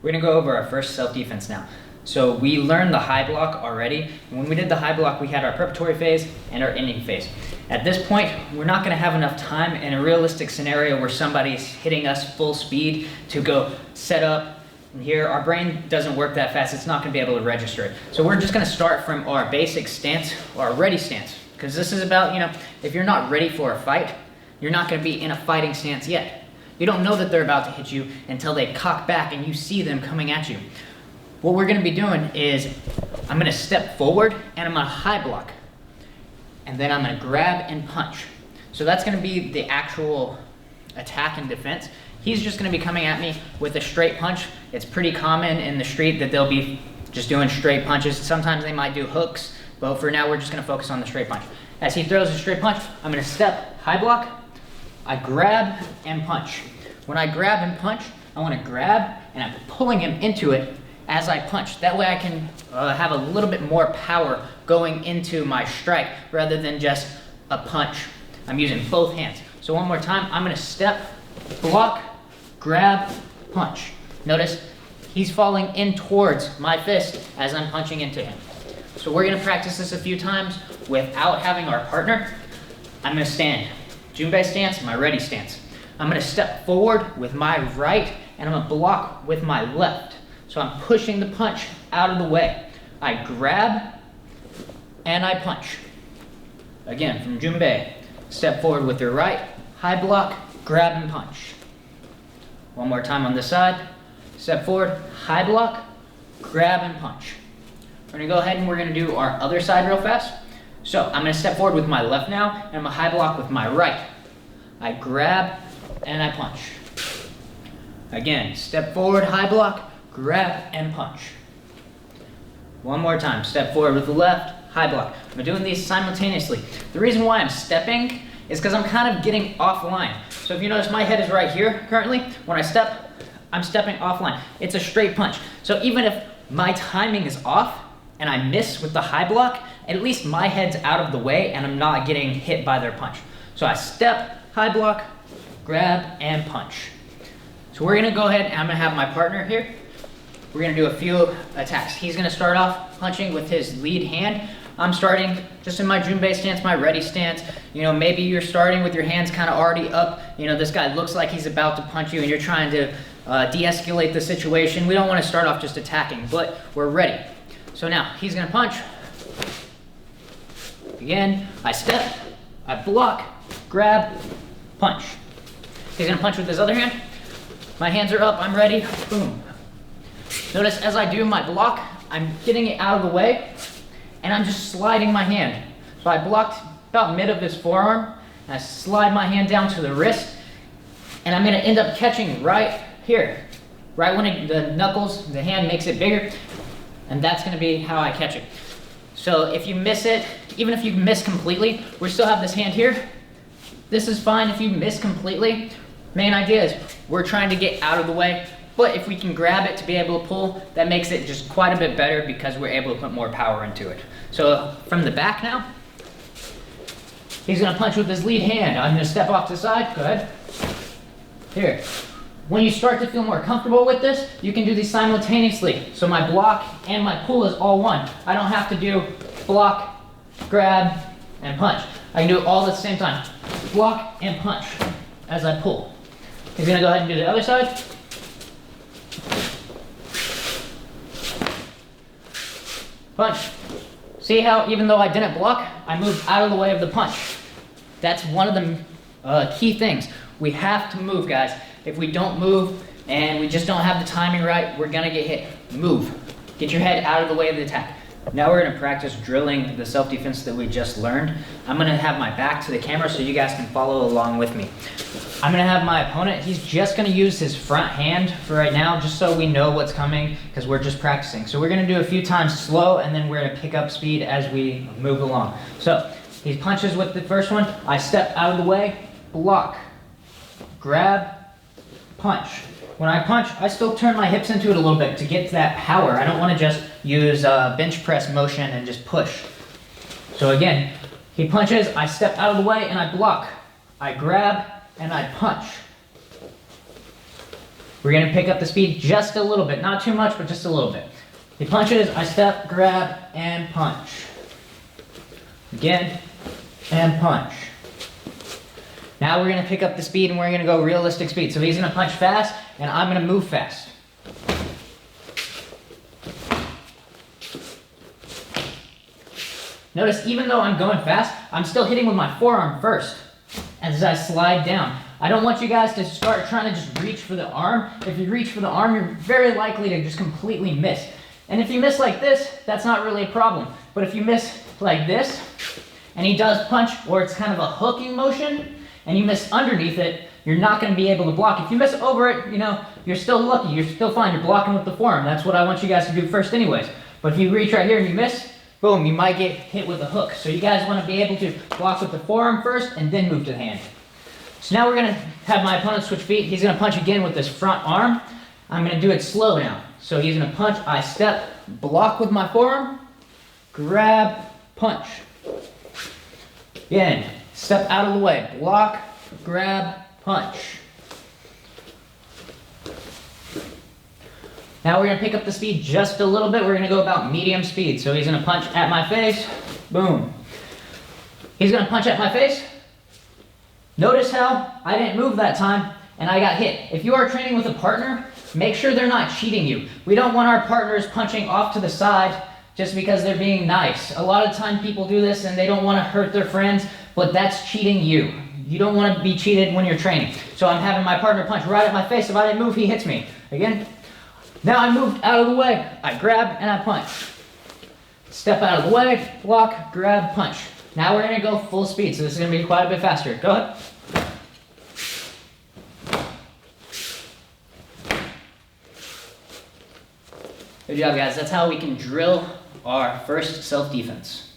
We're gonna go over our first self-defense now. So we learned the high block already. When we did the high block, we had our preparatory phase and our ending phase. At this point, we're not gonna have enough time in a realistic scenario where somebody's hitting us full speed to go set up. And here, our brain doesn't work that fast. It's not gonna be able to register it. So we're just gonna start from our basic stance, our ready stance. Because this is about, if you're not ready for a fight, you're not gonna be in a fighting stance yet. You don't know that they're about to hit you until they cock back and you see them coming at you. What we're gonna be doing is, I'm gonna step forward and I'm gonna high block. And then I'm gonna grab and punch. So that's gonna be the actual attack and defense. He's just gonna be coming at me with a straight punch. It's pretty common in the street that they'll be just doing straight punches. Sometimes they might do hooks, but for now we're just gonna focus on the straight punch. As he throws a straight punch, I'm gonna step, high block, I grab and punch. When I grab and punch, I wanna grab and I'm pulling him into it as I punch. That way I can have a little bit more power going into my strike rather than just a punch. I'm using both hands. So one more time, I'm gonna step, block, grab, punch. Notice he's falling in towards my fist as I'm punching into him. So we're gonna practice this a few times without having our partner. I'm gonna stand, Junbei stance, my ready stance. I'm gonna step forward with my right and I'm gonna block with my left. So I'm pushing the punch out of the way. I grab and I punch. Again, from Junbei, step forward with your right, high block, grab and punch. One more time on this side, step forward, high block, grab and punch. We're gonna go ahead and we're gonna do our other side real fast. So I'm gonna step forward with my left now, and I'm gonna high block with my right. I grab and I punch. Again, step forward, high block, grab and punch. One more time, step forward with the left, high block. I'm doing these simultaneously. The reason why I'm stepping is because I'm kind of getting offline. So if you notice, my head is right here currently. When I step, I'm stepping offline. It's a straight punch. So even if my timing is off and I miss with the high block, at least my head's out of the way and I'm not getting hit by their punch. So I step, high block, grab, and punch. So we're gonna go ahead and I'm gonna have my partner here. We're gonna do a few attacks. He's gonna start off punching with his lead hand. I'm starting just in my Junbei stance, my ready stance. Maybe you're starting with your hands kind of already up. This guy looks like he's about to punch you and you're trying to de-escalate the situation. We don't wanna start off just attacking, but we're ready. So now, he's gonna punch. Again, I step, I block, grab, punch. He's gonna punch with his other hand. My hands are up, I'm ready, boom. Notice as I do my block, I'm getting it out of the way, and I'm just sliding my hand. So I blocked about mid of his forearm, and I slide my hand down to the wrist, and I'm gonna end up catching right here. Right when the knuckles, the hand makes it bigger, and that's gonna be how I catch it. So if you miss it, even if you miss completely, we still have this hand here. This is fine if you miss completely. Main idea is we're trying to get out of the way, but if we can grab it to be able to pull, that makes it just quite a bit better because we're able to put more power into it. So from the back now, he's gonna punch with his lead hand. I'm gonna step off to the side, go ahead. Here. When you start to feel more comfortable with this, you can do these simultaneously. So my block and my pull is all one. I don't have to do block, grab, and punch. I can do it all at the same time. Block and punch as I pull. He's gonna go ahead and do the other side. Punch. See how even though I didn't block, I moved out of the way of the punch. That's one of the key things. We have to move, guys. If we don't move and we just don't have the timing right, we're gonna get hit. Move. Get your head out of the way of the attack. Now we're gonna practice drilling the self-defense that we just learned. I'm gonna have my back to the camera so you guys can follow along with me. I'm gonna have my opponent, he's just gonna use his front hand for right now, just so we know what's coming, because we're just practicing. So we're gonna do a few times slow, and then we're gonna pick up speed as we move along. So, he punches with the first one, I step out of the way, block, grab, punch. When I punch, I still turn my hips into it a little bit to get that power. I don't want to just use bench press motion and just push. So again, he punches, I step out of the way and I block. I grab and I punch. We're gonna pick up the speed just a little bit, not too much, but just a little bit. He punches, I step, grab, and punch. Again, and punch. Now we're gonna pick up the speed and we're gonna go realistic speed. So he's gonna punch fast, and I'm gonna move fast. Notice, even though I'm going fast, I'm still hitting with my forearm first as I slide down. I don't want you guys to start trying to just reach for the arm. If you reach for the arm, you're very likely to just completely miss. And if you miss like this, that's not really a problem. But if you miss like this, and he does punch, or it's kind of a hooking motion, and you miss underneath it, you're not going to be able to block. If you miss over it, you're still lucky. You're still fine. You're blocking with the forearm. That's what I want you guys to do first anyways. But if you reach right here and you miss, boom, you might get hit with a hook. So you guys want to be able to block with the forearm first and then move to the hand. So now we're going to have my opponent switch feet. He's going to punch again with this front arm. I'm going to do it slow now. So he's going to punch, I step, block with my forearm, grab, punch. Again, step out of the way, block, grab, punch. Now we're going to pick up the speed just a little bit. We're going to go about medium speed. So he's going to punch at my face, boom. He's going to punch at my face. Notice how I didn't move that time and I got hit. If you are training with a partner, make sure they're not cheating you. We don't want our partners punching off to the side just because they're being nice. A lot of time people do this and they don't want to hurt their friends, but that's cheating you. You don't want to be cheated when you're training. So I'm having my partner punch right at my face. If I didn't move, he hits me. Again. Now I moved out of the way. I grab and I punch. Step out of the way, block, grab, punch. Now we're going to go full speed, so this is going to be quite a bit faster. Go ahead. Good job, guys. That's how we can drill our first self-defense.